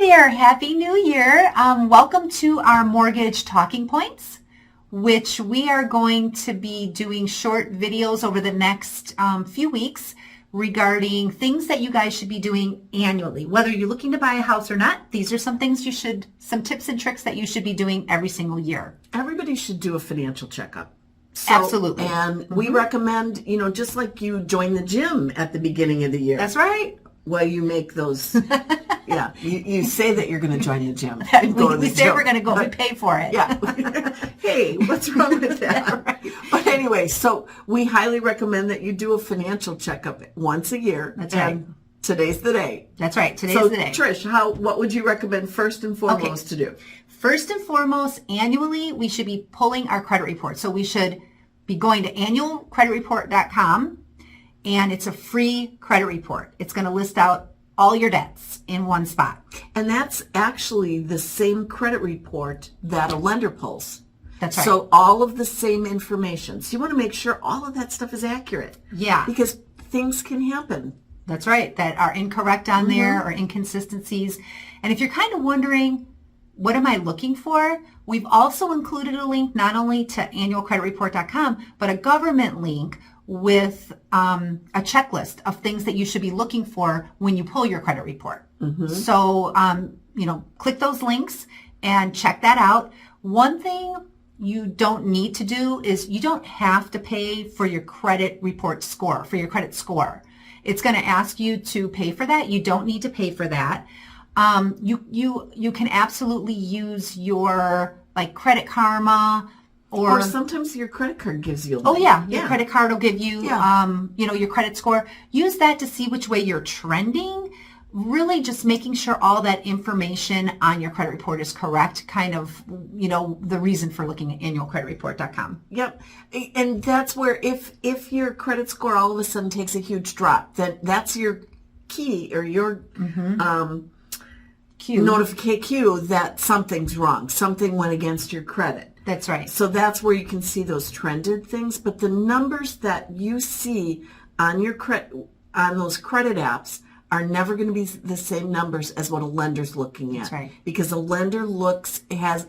there. Happy New Year. Welcome to our mortgage talking points, which we are going to be doing short videos over the next few weeks regarding things that you guys should be doing annually. Whether you're looking to buy a house or not, these are some things some tips and tricks that you should be doing every single year. Everybody should do a financial checkup. Absolutely. And we recommend, just like you join the gym at the beginning of the year. That's right. Well, you make those, yeah, you say that you're going to join the gym. We say we're going to go, we pay for it. Yeah. Hey, what's wrong with that? Right. But anyway, so we highly recommend that you do a financial checkup once a year. That's right. Today's the day. That's right. Today's the day. Trish, what would you recommend first and foremost to do? First and foremost, annually, we should be pulling our credit report. So we should be going to annualcreditreport.com. And it's a free credit report. It's going to list out all your debts in one spot. And that's actually the same credit report that a lender pulls. That's right. So all of the same information. So you want to make sure all of that stuff is accurate. Yeah. Because things can happen. That's right. That are incorrect on there or inconsistencies. And if you're kind of wondering, what am I looking for? We've also included a link not only to annualcreditreport.com, but a government link with a checklist of things that you should be looking for when you pull your credit report. So, click those links and check that out. One thing you don't need to do is you don't have to pay for your credit report score, for your credit score. It's going to ask you to pay for that. You don't need to pay for that. You can absolutely use your Credit Karma, or sometimes your credit card gives you a link. Oh, yeah. Your credit card will give you, your credit score. Use that to see which way you're trending. Really just making sure all that information on your credit report is correct. Kind of, the reason for looking at annualcreditreport.com. Yep. And that's where if your credit score all of a sudden takes a huge drop, that's your key or your cue that something's wrong. Something went against your credit. That's right. So that's where you can see those trended things. But the numbers that you see on your on those credit apps are never going to be the same numbers as what a lender's looking at. That's right. Because a lender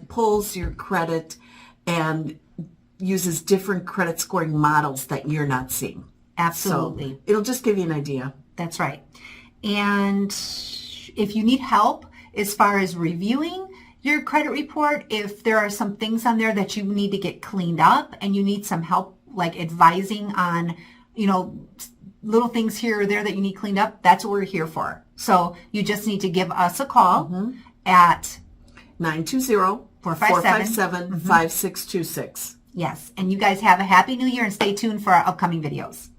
pulls your credit and uses different credit scoring models that you're not seeing. Absolutely. So it'll just give you an idea. That's right. And if you need help as far as reviewing your credit report, if there are some things on there that you need to get cleaned up and you need some help like advising on, little things here or there that you need cleaned up, that's what we're here for. So you just need to give us a call at 920-457-5626. Yes. And you guys have a happy new year and stay tuned for our upcoming videos.